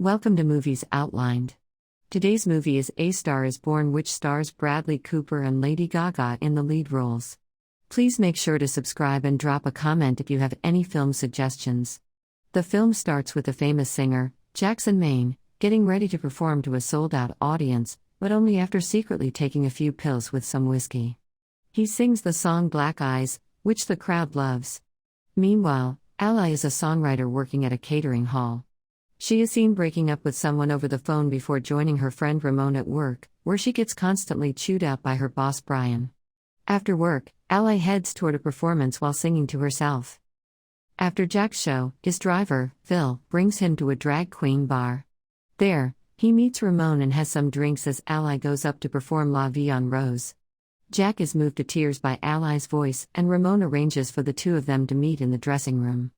Welcome to Movies Outlined. Today's movie is A Star is Born, which stars Bradley Cooper and Lady Gaga in the lead roles. Please make sure to subscribe and drop a comment if you have any film suggestions. The film starts with the famous singer, Jackson Maine, getting ready to perform to a sold-out audience, but only after secretly taking a few pills with some whiskey. He sings the song Black Eyes, which the crowd loves. Meanwhile, Ally is a songwriter working at a catering hall. She is seen breaking up with someone over the phone before joining her friend Ramon at work, where she gets constantly chewed out by her boss Brian. After work, Ally heads toward a performance while singing to herself. After Jack's show, his driver, Phil, brings him to a drag queen bar. There, he meets Ramon and has some drinks as Ally goes up to perform La Vie en Rose. Jack is moved to tears by Ally's voice, and Ramon arranges for the two of them to meet in the dressing room.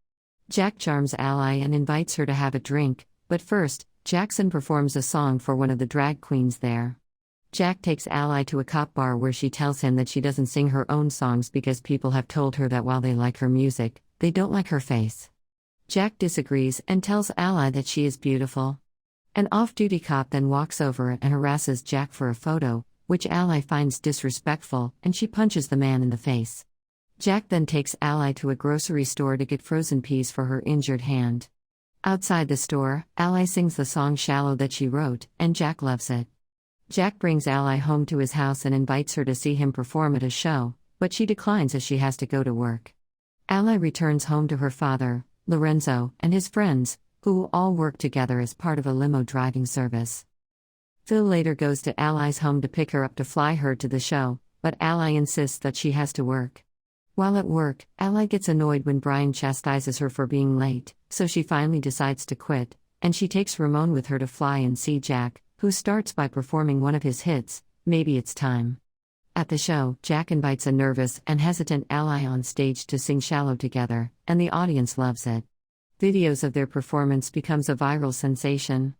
Jack charms Ally and invites her to have a drink, but first, Jackson performs a song for one of the drag queens there. Jack takes Ally to a cop bar where she tells him that she doesn't sing her own songs because people have told her that while they like her music, they don't like her face. Jack disagrees and tells Ally that she is beautiful. An off-duty cop then walks over and harasses Jack for a photo, which Ally finds disrespectful, and she punches the man in the face. Jack then takes Ally to a grocery store to get frozen peas for her injured hand. Outside the store, Ally sings the song Shallow that she wrote, and Jack loves it. Jack brings Ally home to his house and invites her to see him perform at a show, but she declines as she has to go to work. Ally returns home to her father, Lorenzo, and his friends, who all work together as part of a limo driving service. Phil later goes to Ally's home to pick her up to fly her to the show, but Ally insists that she has to work. While at work, Ally gets annoyed when Brian chastises her for being late, so she finally decides to quit, and she takes Ramon with her to fly and see Jack, who starts by performing one of his hits, Maybe It's Time. At the show, Jack invites a nervous and hesitant Ally on stage to sing Shallow together, and the audience loves it. Videos of their performance becomes a viral sensation.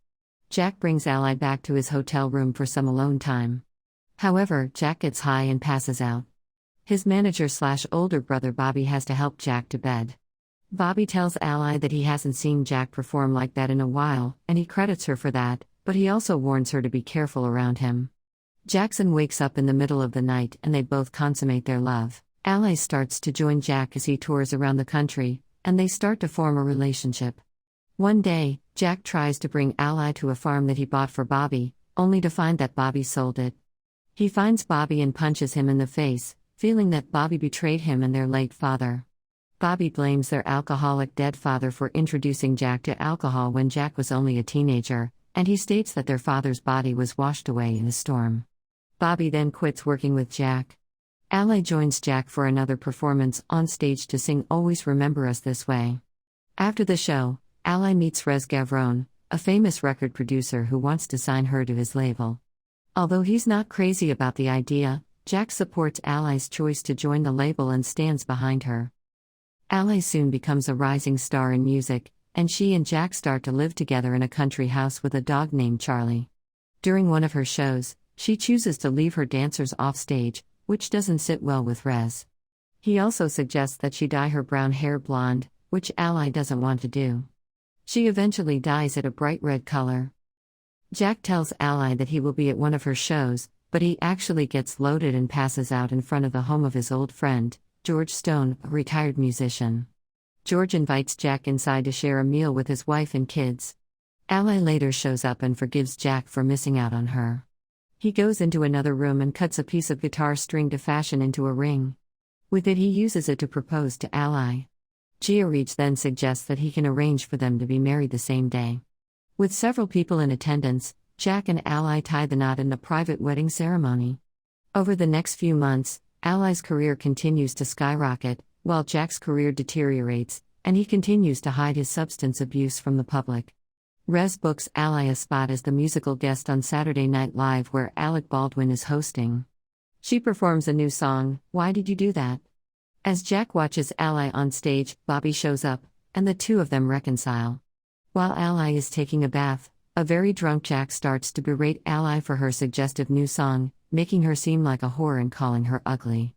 Jack brings Ally back to his hotel room for some alone time. However, Jack gets high and passes out. His manager/older brother Bobby has to help Jack to bed. Bobby tells Ally that he hasn't seen Jack perform like that in a while, and he credits her for that, but he also warns her to be careful around him. Jackson wakes up in the middle of the night and they both consummate their love. Ally starts to join Jack as he tours around the country, and they start to form a relationship. One day, Jack tries to bring Ally to a farm that he bought for Bobby, only to find that Bobby sold it. He finds Bobby and punches him in the face, feeling that Bobby betrayed him and their late father. Bobby blames their alcoholic dead father for introducing Jack to alcohol when Jack was only a teenager, and he states that their father's body was washed away in a storm. Bobby then quits working with Jack. Ally joins Jack for another performance on stage to sing Always Remember Us This Way. After the show, Ally meets Rez Gavron, a famous record producer who wants to sign her to his label. Although he's not crazy about the idea, Jack supports Ally's choice to join the label and stands behind her. Ally soon becomes a rising star in music, and she and Jack start to live together in a country house with a dog named Charlie. During one of her shows, she chooses to leave her dancers off stage, which doesn't sit well with Rez. He also suggests that she dye her brown hair blonde, which Ally doesn't want to do. She eventually dyes it a bright red color. Jack tells Ally that he will be at one of her shows, but he actually gets loaded and passes out in front of the home of his old friend, George Stone, a retired musician. George invites Jack inside to share a meal with his wife and kids. Ally later shows up and forgives Jack for missing out on her. He goes into another room and cuts a piece of guitar string to fashion into a ring. With it he uses it to propose to Ally. Giorgio then suggests that he can arrange for them to be married the same day. With several people in attendance, Jack and Ally tie the knot in the private wedding ceremony. Over the next few months, Ally's career continues to skyrocket, while Jack's career deteriorates, and he continues to hide his substance abuse from the public. Rez books Ally a spot as the musical guest on Saturday Night Live where Alec Baldwin is hosting. She performs a new song, Why Did You Do That? As Jack watches Ally on stage, Bobby shows up, and the two of them reconcile. While Ally is taking a bath, a very drunk Jack starts to berate Ally for her suggestive new song, making her seem like a whore and calling her ugly.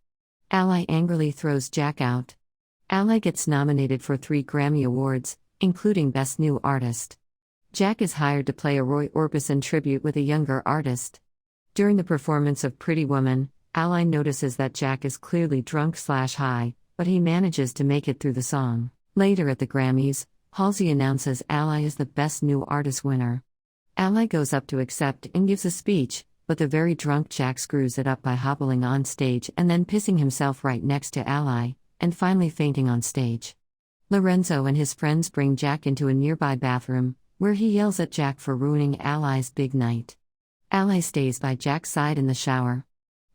Ally angrily throws Jack out. Ally gets nominated for 3 Grammy Awards, including Best New Artist. Jack is hired to play a Roy Orbison tribute with a younger artist. During the performance of Pretty Woman, Ally notices that Jack is clearly drunk/high, but he manages to make it through the song. Later at the Grammys, Halsey announces Ally is the Best New Artist winner. Ally goes up to accept and gives a speech, but the very drunk Jack screws it up by hobbling on stage and then pissing himself right next to Ally, and finally fainting on stage. Lorenzo and his friends bring Jack into a nearby bathroom, where he yells at Jack for ruining Ally's big night. Ally stays by Jack's side in the shower.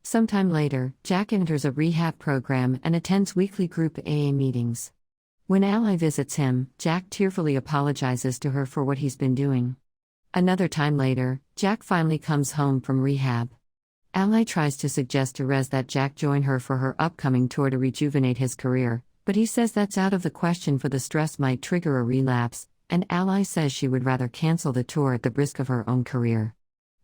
Sometime later, Jack enters a rehab program and attends weekly group AA meetings. When Ally visits him, Jack tearfully apologizes to her for what he's been doing. Another time later, Jack finally comes home from rehab. Ally tries to suggest to Rez that Jack join her for her upcoming tour to rejuvenate his career, but he says that's out of the question for the stress might trigger a relapse, and Ally says she would rather cancel the tour at the risk of her own career.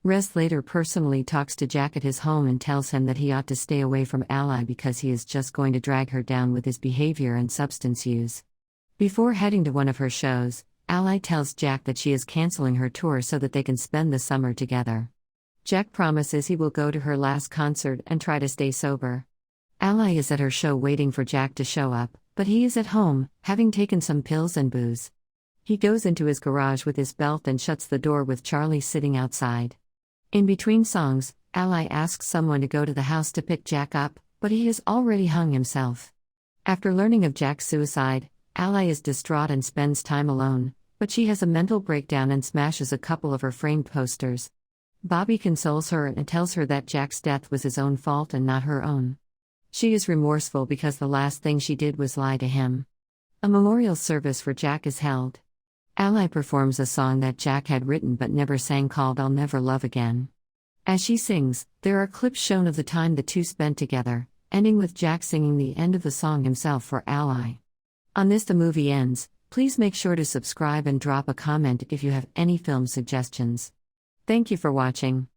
Rez later personally talks to Jack at his home and tells him that he ought to stay away from Ally because he is just going to drag her down with his behavior and substance use. Before heading to one of her shows, Ally tells Jack that she is canceling her tour so that they can spend the summer together. Jack promises he will go to her last concert and try to stay sober. Ally is at her show waiting for Jack to show up, but he is at home, having taken some pills and booze. He goes into his garage with his belt and shuts the door with Charlie sitting outside. In between songs, Ally asks someone to go to the house to pick Jack up, but he has already hung himself. After learning of Jack's suicide, Ally is distraught and spends time alone, but she has a mental breakdown and smashes a couple of her framed posters. Bobby consoles her and tells her that Jack's death was his own fault and not her own. She is remorseful because the last thing she did was lie to him. A memorial service for Jack is held. Ally performs a song that Jack had written but never sang called I'll Never Love Again. As she sings, there are clips shown of the time the two spent together, ending with Jack singing the end of the song himself for Ally. On this the movie ends. Please make sure to subscribe and drop a comment if you have any film suggestions. Thank you for watching.